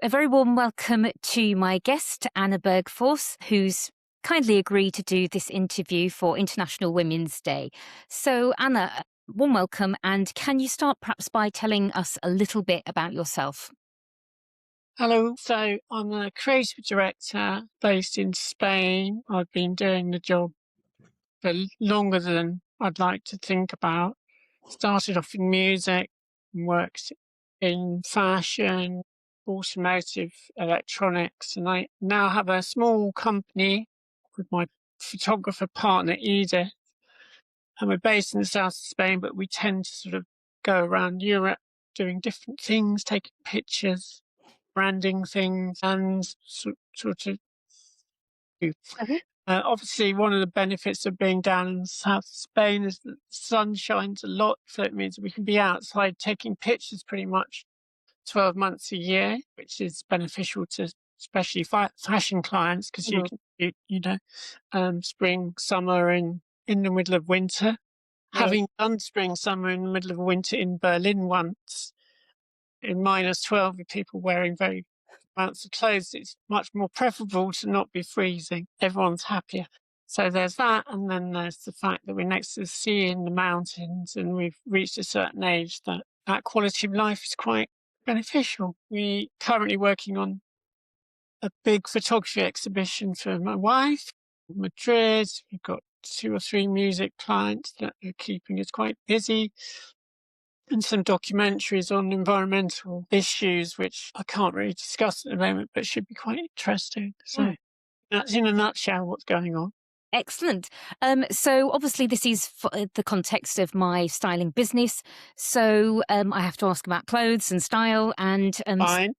A very warm welcome to my guest, Anna Bergfors, who's kindly agreed to do this interview for International Women's Day. So, Anna, warm welcome, and can you start perhaps by telling us a little bit about yourself? Hello. So I'm a creative director based in Spain. I've been doing the job for longer than I'd like to think about. Started off in music and worked in fashion, automotive, electronics, and I now have a small company with my photographer partner, Edith. And we're based in the south of Spain, but we tend to sort of go around Europe doing different things, taking pictures, branding things, and sort of. Mhm. Obviously, one of the benefits of being down in the south of Spain is that the sun shines a lot, so it means we can be outside taking pictures pretty much 12 months a year, which is beneficial to especially fashion clients because you Mhm. can spring, summer, and in the middle of winter. Yes. Having done spring, summer in the middle of winter in Berlin once, in -12 with people wearing very amounts of clothes, it's much more preferable to not be freezing. Everyone's happier. So there's that, and then there's the fact that we're next to the sea in the mountains, and we've reached a certain age that that quality of life is quite beneficial. We currently working on a big photography exhibition for my wife, in Madrid. We've got 2 or 3 music clients that are keeping us quite busy, and some documentaries on environmental issues, which I can't really discuss at the moment, but should be quite interesting. So Mm. that's in a nutshell what's going on. Excellent. So obviously this is the context of my styling business. So I have to ask about clothes and style, and Fine.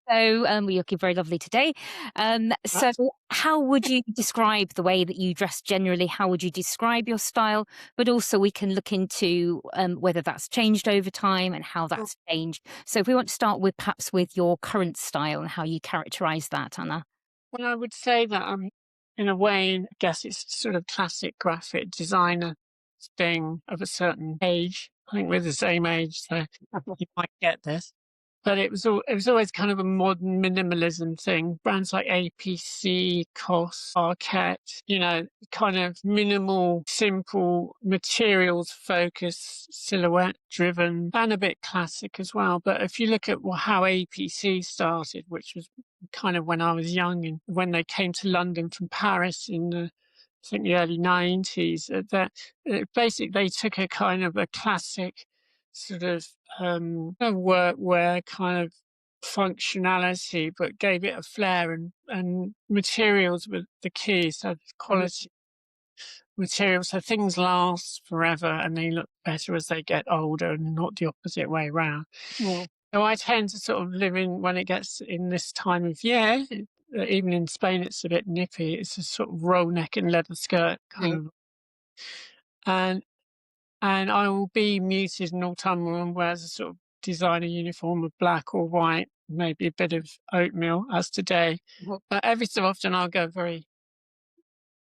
You're looking very lovely today. So That's, how would you describe the way that you dress generally? How would you describe your style? But also we can look into whether that's changed over time and how that's changed. So if we want to start with perhaps with your current style and how you characterize that, Anna. well, I would say that I'm, in a way, I guess it's sort of classic graphic designer thing of a certain age. I think we're the same age, so you might get this. But it was always kind of a modern minimalism thing. Brands like APC, COS, Arquette, kind of minimal, simple materials focus, silhouette driven, and a bit classic as well. But if you look at how APC started, which was kind of when I was young and when they came to London from Paris in I think the early 90s, that basically they took a kind of a classic sort of workwear kind of functionality, but gave it a flair, and materials were the key. So Mhm. quality materials, so things last forever and they look better as they get older, and not the opposite way around. Mm. So I tend to sort of live in when it gets in this time of year. Even in Spain, it's a bit nippy. It's a sort of roll neck and leather skirt kind Mm. of, and I will be muted in autumnal and wears a sort of designer uniform of black or white, maybe a bit of oatmeal, as today. Mhm. But every so often I'll go very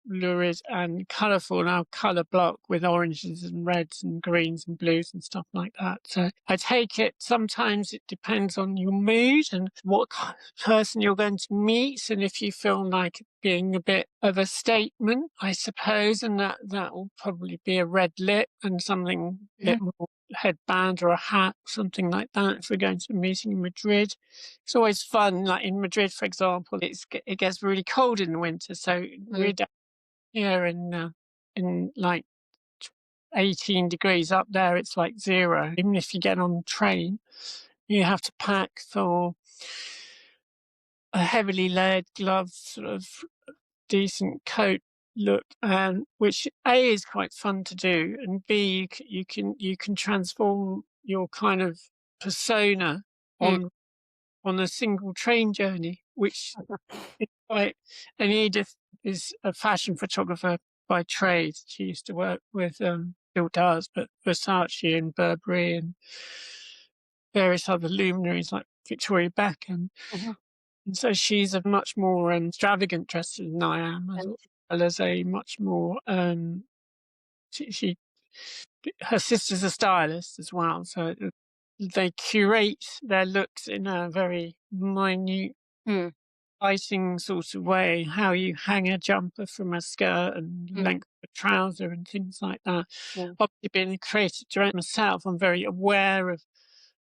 lurid and colourful, and I'll colour block with oranges and reds and greens and blues and stuff like that. So I take it, sometimes it depends on your mood and what kind of person you're going to meet, and if you feel like being a bit of a statement, I suppose, and that will probably be a red lip and something a Mhm. bit more headband or a hat, something like that. If we're going to a meeting in Madrid, it's always fun. Like in Madrid, for example, it gets really cold in the winter, so we're Mm. down here in like 18 degrees. Up there it's like 0. Even if you get on the train, you have to pack for a heavily layered glove, sort of decent coat look, which A is quite fun to do, and B you can transform your kind of persona Mm. on a single train journey, which is quite. And Edith is a fashion photographer by trade. She used to work with, still does, but Versace and Burberry and various other luminaries like Victoria Beckham. Mhm. And so she's a much more extravagant dresser than I am, as And well as a much more. She her sister's a stylist as well, so they curate their looks in a very minute, Mm, lighting sort of way, how you hang a jumper from a skirt and mm, length of a trouser and things like that. yeah. Obviously, being a creative director myself, I'm very aware of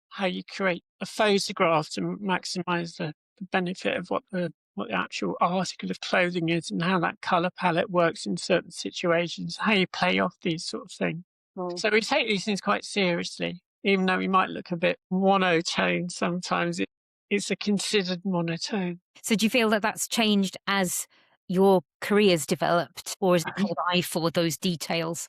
how you create a photograph to maximise the benefit of what the actual article of clothing is and how that colour palette works in certain situations, how you play off these sort of things. Mm. So we take these things quite seriously, even though we might look a bit monotone sometimes. It's a considered monotone. So do you feel that that's changed as your career's developed, or is it paid eye for those details?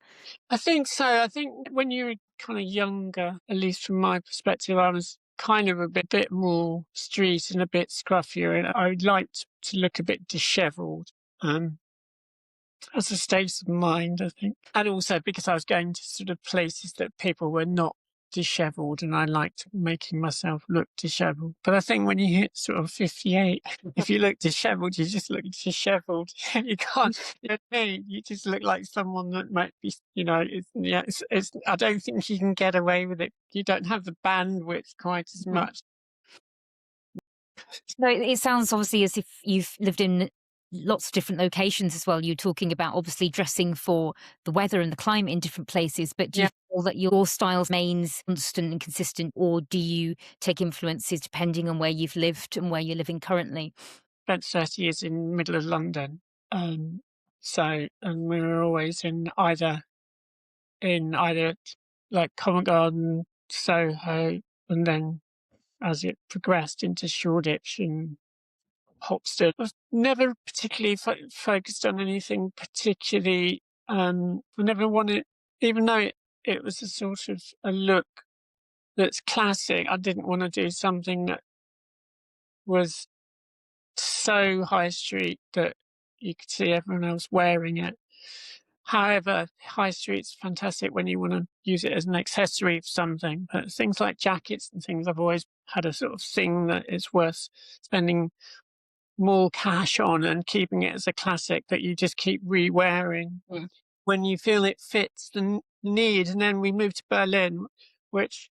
I think so. I think when you're kind of younger, at least from my perspective, I was kind of a bit more street and a bit scruffier, and I liked to look a bit dishevelled. Um, as a state of mind, I think. And also because I was going to sort of places that people were not dishevelled, and I liked making myself look dishevelled. But I think when you hit sort of 58, if you look dishevelled, you just look dishevelled. You can't, you know what I mean? You just look like someone that might be, I don't think you can get away with it. You don't have the bandwidth quite as Mhm. much. No, it sounds obviously as if you've lived in lots of different locations as well. You're talking about obviously dressing for the weather and the climate in different places, but do you Yeah. feel that your style remains constant and consistent, or do you take influences depending on where you've lived and where you're living currently? Spent 30 years in the middle of London. And we were always in either like Covent Garden, Soho, and then as it progressed into Shoreditch and Hoxton. I've never particularly focused on anything particularly. I never wanted, even though it was a sort of a look that's classic, I didn't want to do something that was so high street that you could see everyone else wearing it. However, high street's fantastic when you want to use it as an accessory for something. But things like jackets and things, I've always had a sort of thing that it's worth spending more cash on and keeping it as a classic that you just keep re-wearing Mm. when you feel it fits the need. And then we moved to Berlin, which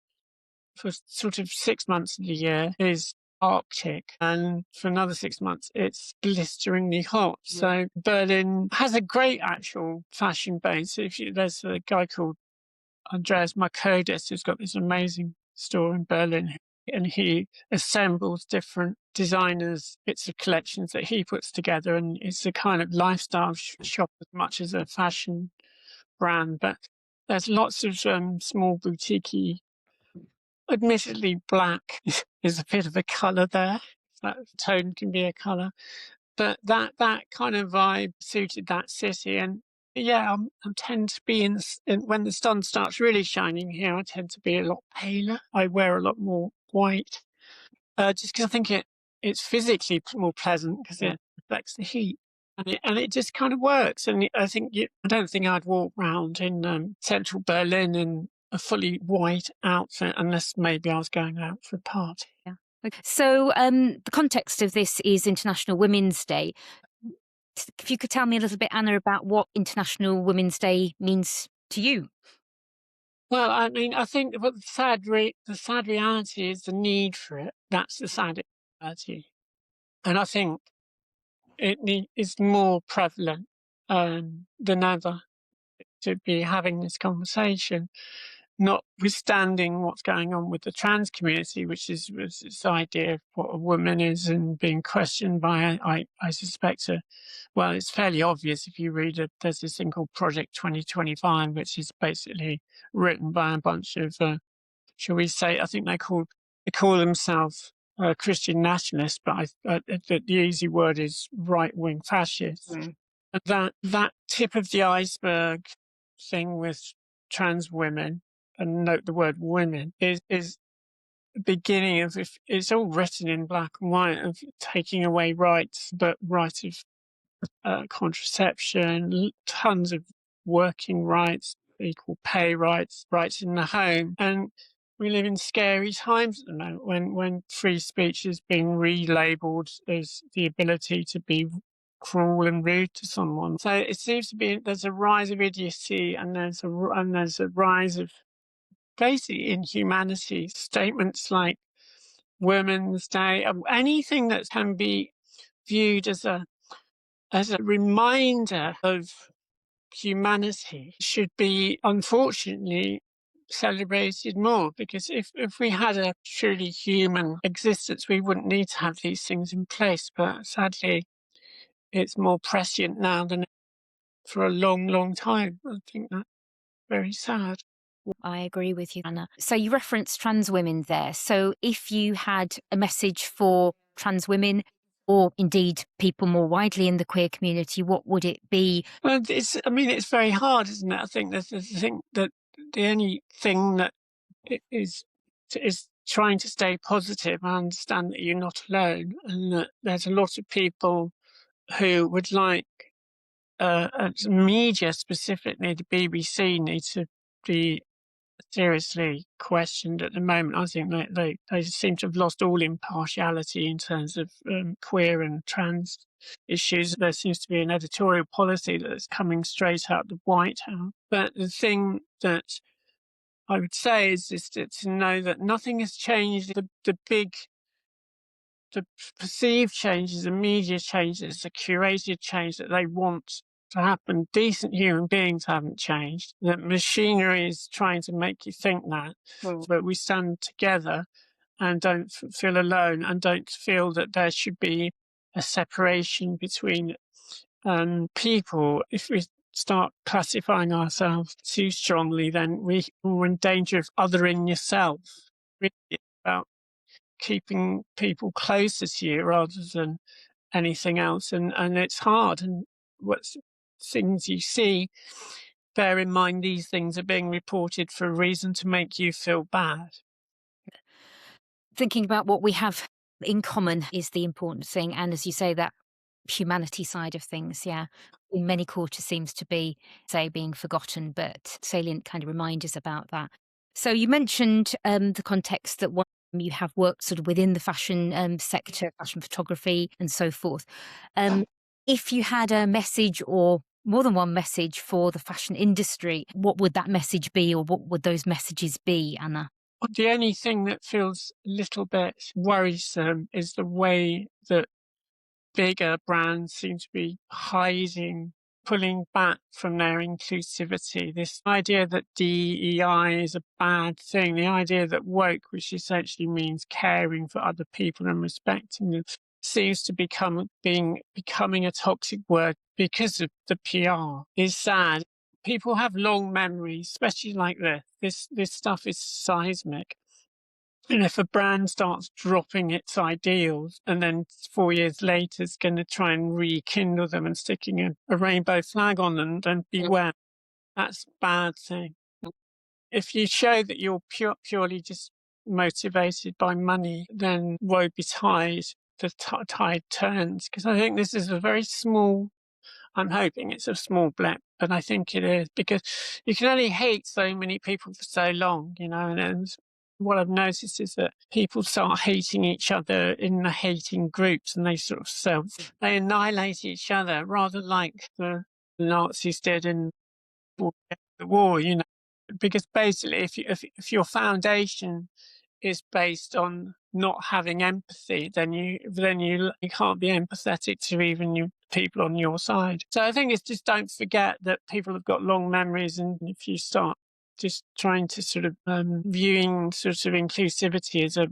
for sort of 6 months of the year is Arctic, and for another 6 months it's blisteringly hot. Yeah. So Berlin has a great actual fashion base. There's a guy called Andreas Markodis who's got this amazing store in Berlin, and he assembles different designers, bits of collections that he puts together, and it's a kind of lifestyle shop as much as a fashion brand. But there's lots of small boutique. Admittedly, black is a bit of a colour there. That tone can be a colour, but that kind of vibe suited that city. And yeah, I tend to be when the sun starts really shining here. I tend to be a lot paler. I wear a lot more white, just because I think it's physically more pleasant because Yeah. it reflects the heat. And it just kind of works. And I don't think I'd walk round in central Berlin in a fully white outfit unless maybe I was going out for a party. Yeah. Okay. So, the context of this is International Women's Day. If you could tell me a little bit, Anna, about what International Women's Day means to you. Well, I mean, I think what the sad reality is the need for it. That's the sad reality, and I think it's more prevalent than ever to be having this conversation, notwithstanding what's going on with the trans community, which was this idea of what a woman is and being questioned by, I suspect, well, it's fairly obvious if you read it. There's this thing called Project 2025, which is basically written by a bunch of, shall we say, I think they call themselves Christian nationalists, but the easy word is right-wing fascists. Mm. That tip of the iceberg thing with trans women, and note the word women, is the beginning of, if it's all written in black and white, of taking away rights, but right of contraception, tons of working rights, equal pay rights, rights in the home. And we live in scary times at the moment when free speech is being relabeled as the ability to be cruel and rude to someone. So it seems to be there's a rise of idiocy, and there's a rise of basically inhumanity. Statements like Women's Day, anything that can be viewed as a reminder of humanity should be, unfortunately, celebrated more, because if we had a truly human existence, we wouldn't need to have these things in place. But sadly, it's more prescient now than for a long, long time. I think that's very sad. I agree with you, Anna. So you referenced trans women there. So if you had a message for trans women, or indeed people more widely in the queer community, what would it be? Well, it's very hard, isn't it? I think that's the thing, that the only thing that is trying to stay positive. I understand that you're not alone, and that there's a lot of people who would like media, specifically the BBC, need to be seriously questioned at the moment. I think they seem to have lost all impartiality in terms of queer and trans issues. There seems to be an editorial policy that's coming straight out of the White House. But the thing that I would say is just to know that nothing has changed. The perceived changes, the media changes, the curated change that they want to happen. Decent human beings haven't changed. That machinery is trying to make you think that, but we stand together and don't feel alone, and don't feel that there should be a separation between people. If we start classifying ourselves too strongly, then we're in danger of othering yourself. Really, it's about keeping people closer to you rather than anything else. And it's hard. And what's things you see, bear in mind these things are being reported for a reason, to make you feel bad. Thinking about what we have in common is the important thing. And as you say, that humanity side of things, yeah, in many quarters seems to be, say, being forgotten, but salient kind of reminders about that. So you mentioned the context that you have worked sort of within the fashion sector, fashion photography, and so forth. If you had a message, or more than one message, for the fashion industry, what would that message be, or what would those messages be, Anna? The only thing that feels a little bit worrisome is the way that bigger brands seem to be hiding, pulling back from their inclusivity. This idea that DEI is a bad thing, the idea that woke, which essentially means caring for other people and respecting them, seems to becoming a toxic word because of the PR, is sad. People have long memories, especially like this stuff is seismic. And if a brand starts dropping its ideals, and then 4 years later is going to try and rekindle them and sticking a rainbow flag on them, then beware. That's a bad thing. If you show that you're purely just motivated by money, then woe betide, the tide turns. Because I think this is a very small, I'm hoping it's a small blip, but I think it is, because you can only hate so many people for so long, and what I've noticed is that people start hating each other in the hating groups, and they sort of they annihilate each other, rather like the Nazis did in the war, because basically if your foundation is based on not having empathy, then you can't be empathetic to even your people on your side. So I think it's just, don't forget that people have got long memories, and if you start just trying to sort of viewing sort of inclusivity as a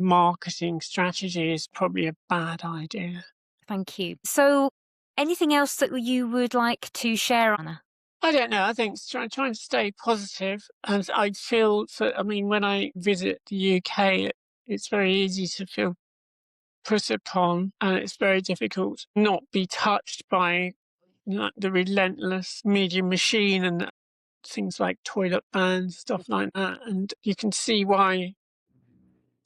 marketing strategy, is probably a bad idea. Thank you. So anything else that you would like to share, Anna? I don't know. I think trying to stay positive. And I feel when I visit the UK, it's very easy to feel put upon, and it's very difficult not be touched by the relentless media machine and things like toilet bans, stuff like that. And you can see why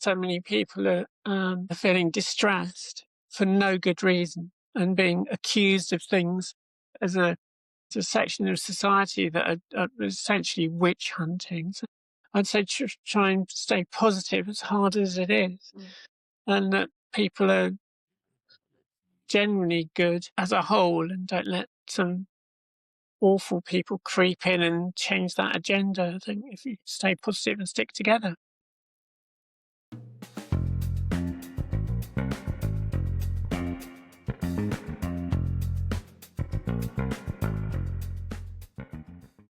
so many people are feeling distressed for no good reason, and being accused of things as a section of society that are essentially witch hunting. So I'd say try and stay positive, as hard as it is, and that people are generally good as a whole, and don't let some awful people creep in and change that agenda. I think if you stay positive and stick together.